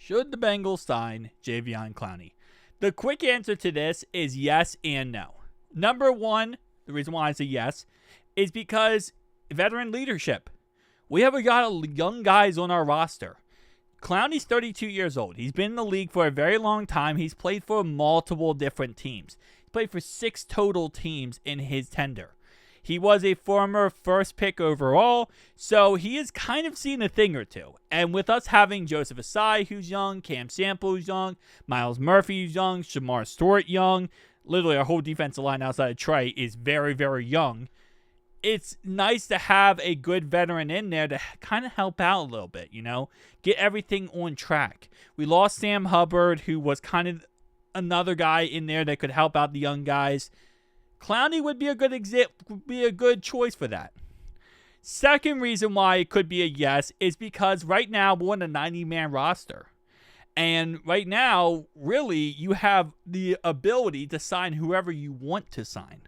Should the Bengals sign Jadeveon Clowney? The quick answer to this is yes and no. Number one, the reason why I say yes is because veteran leadership. We have a lot of young guys on our roster. Clowney's 32 years old. He's been in the league for a very long time. He's played for multiple different teams. He's played for 6 total teams in his tenure. He was a former first pick overall, so he has kind of seen a thing or two. And with us having Joseph Asai, who's young, Cam Sample, who's young, Miles Murphy, who's young, Shamar Stewart, young, literally our whole defensive line outside of Trey is very, very young. It's nice to have a good veteran in there to kind of help out a little bit, get everything on track. We lost Sam Hubbard, who was kind of another guy in there that could help out the young guys. Clowney would be a good choice for that. Second reason why it could be a yes is because right now we're on a 90-man roster. And right now, really, you have the ability to sign whoever you want to sign.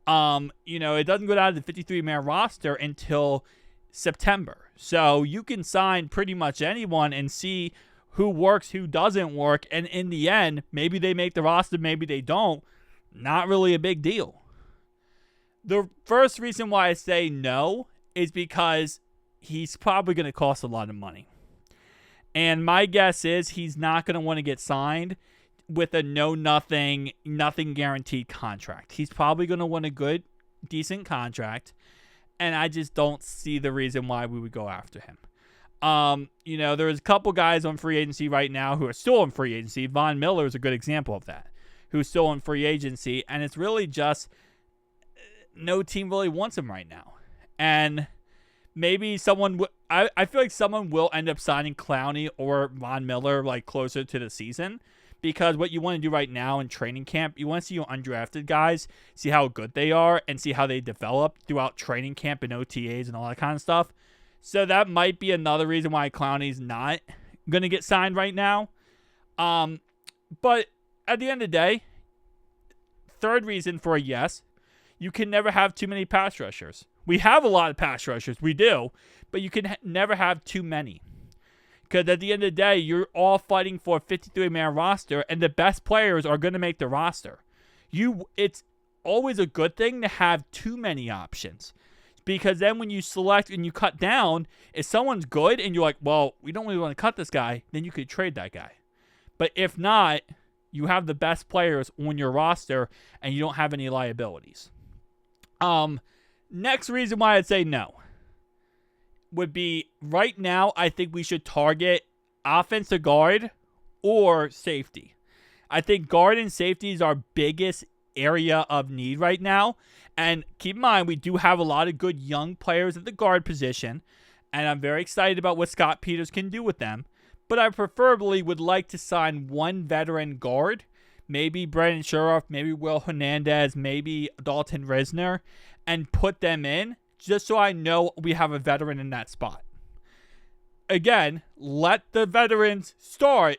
It doesn't go down to the 53-man roster until September. So you can sign pretty much anyone and see who works, who doesn't work. And in the end, maybe they make the roster, maybe they don't. Not really a big deal. The first reason why I say no is because he's probably going to cost a lot of money. And my guess is he's not going to want to get signed with a nothing guaranteed contract. He's probably going to want a good, decent contract. And I just don't see the reason why we would go after him. There's a couple guys on free agency right now who are still on free agency. Von Miller is a good example of that, who's still on free agency. And it's really just no team really wants him right now. And maybe someone, I feel like someone will end up signing Clowney or Von Miller closer to the season. Because what you want to do right now in training camp, you want to see your undrafted guys, see how good they are, and see how they develop throughout training camp and OTAs and all that kind of stuff. So that might be another reason why Clowney's not going to get signed right now. But at the end of the day, third reason for a yes, you can never have too many pass rushers. We have a lot of pass rushers, we do, but you can never have too many. Because at the end of the day, you're all fighting for a 53-man roster, and the best players are going to make the roster. It's always a good thing to have too many options. Because then when you select and you cut down, if someone's good and you're like, well, we don't really want to cut this guy, then you could trade that guy. But if not, you have the best players on your roster, and you don't have any liabilities. Next reason why I'd say no would be right now, I think we should target offensive guard or safety. I think guard and safety is our biggest area of need right now. And keep in mind, we do have a lot of good young players at the guard position. And I'm very excited about what Scott Peters can do with them. But I preferably would like to sign one veteran guard. Maybe Brandon Scherff, maybe Will Hernandez, maybe Dalton Risner. And put them in. Just so I know we have a veteran in that spot. Again, let the veterans start.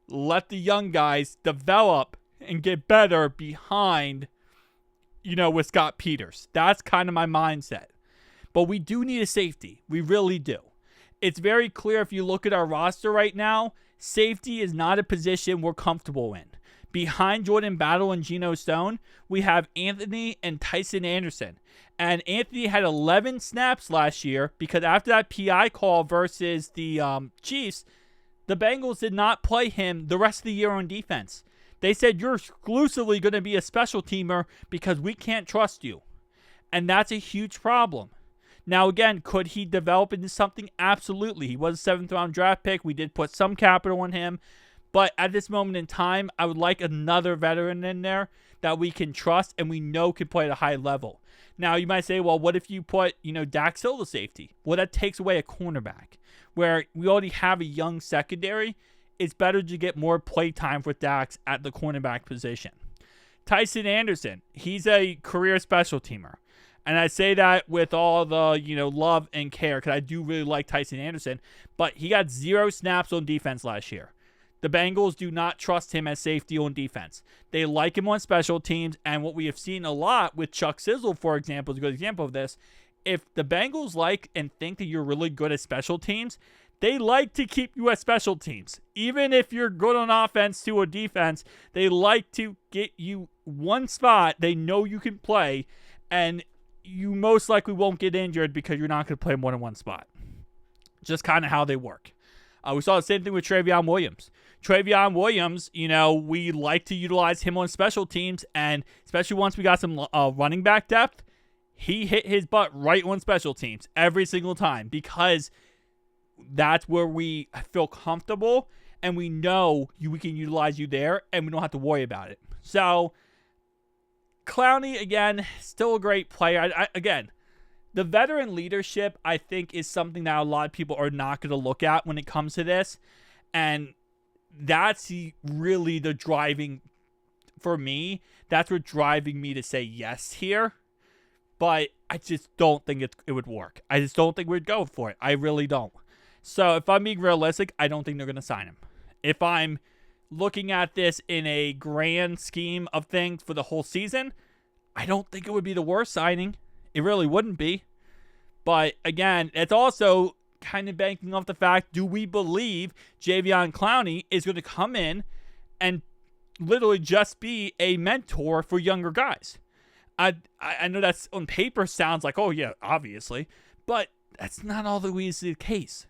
Let the young guys develop and get better behind, with Scott Peters. That's kind of my mindset. But we do need a safety. We really do. It's very clear if you look at our roster right now, safety is not a position we're comfortable in. Behind Jordan Battle and Geno Stone, we have Anthony and Tyson Anderson. And Anthony had 11 snaps last year because after that PI call versus the Chiefs, the Bengals did not play him the rest of the year on defense. They said, you're exclusively going to be a special teamer because we can't trust you. And that's a huge problem. Now, again, could he develop into something? Absolutely. He was a 7th-round draft pick. We did put some capital on him. But at this moment in time, I would like another veteran in there that we can trust and we know can play at a high level. Now, you might say, well, what if you put, Dax Hill to safety? Well, that takes away a cornerback. Where we already have a young secondary, it's better to get more play time for Dax at the cornerback position. Tyson Anderson, he's a career special teamer. And I say that with all the, love and care because I do really like Tyson Anderson. But he got 0 snaps on defense last year. The Bengals do not trust him as safety on defense. They like him on special teams, and what we have seen a lot with Chuck Sizzle, for example, is a good example of this. If the Bengals like and think that you're really good at special teams, they like to keep you at special teams. Even if you're good on offense to a defense, they like to get you one spot they know you can play, and you most likely won't get injured because you're not going to play more than one spot. Just kind of how they work. We saw the same thing with Travion Williams. Travion Williams, we like to utilize him on special teams, and especially once we got some running back depth, he hit his butt right on special teams every single time because that's where we feel comfortable and we know we can utilize you there and we don't have to worry about it. So, Clowney, again, still a great player. Again, the veteran leadership, I think, is something that a lot of people are not going to look at when it comes to this. And that's really the driving, for me, that's what's driving me to say yes here. But I just don't think it would work. I just don't think we'd go for it. I really don't. So if I'm being realistic, I don't think they're going to sign him. If I'm looking at this in a grand scheme of things for the whole season, I don't think it would be the worst signing. It really wouldn't be. But again, it's also kind of banking off the fact, do we believe Jadeveon Clowney is going to come in and literally just be a mentor for younger guys? I know that's on paper sounds like, oh yeah, obviously, but that's not always the case.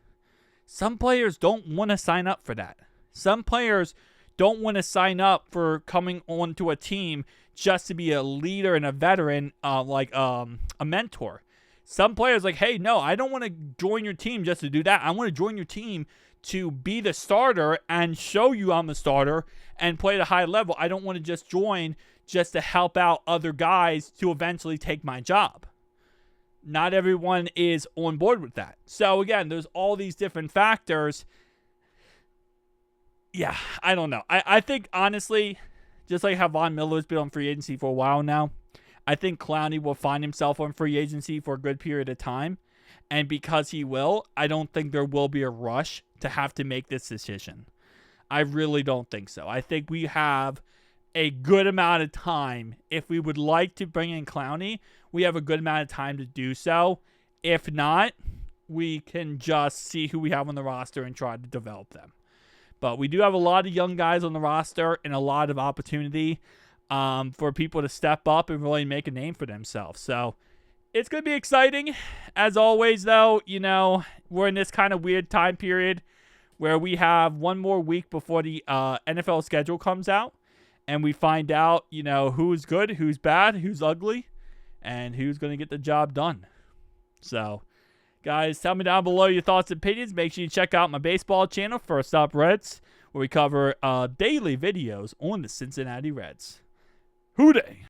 Some players don't want to sign up for that. Some players don't want to sign up for coming onto a team just to be a leader and a veteran, like a mentor. Some players like, hey, no, I don't want to join your team just to do that. I want to join your team to be the starter and show you I'm the starter and play at a high level. I don't want to just join just to help out other guys to eventually take my job. Not everyone is on board with that. So again, there's all these different factors. Yeah, I don't know. I think, honestly, just like how Von Miller's been on free agency for a while now, I think Clowney will find himself on free agency for a good period of time. And because he will, I don't think there will be a rush to have to make this decision. I really don't think so. I think we have a good amount of time. If we would like to bring in Clowney, we have a good amount of time to do so. If not, we can just see who we have on the roster and try to develop them. But we do have a lot of young guys on the roster and a lot of opportunity for people to step up and really make a name for themselves. So it's going to be exciting. As always, though, we're in this kind of weird time period where we have one more week before the NFL schedule comes out. And we find out, who's good, who's bad, who's ugly, and who's going to get the job done. So, guys, tell me down below your thoughts and opinions. Make sure you check out my baseball channel, First Up Reds, where we cover daily videos on the Cincinnati Reds. Hoo-day!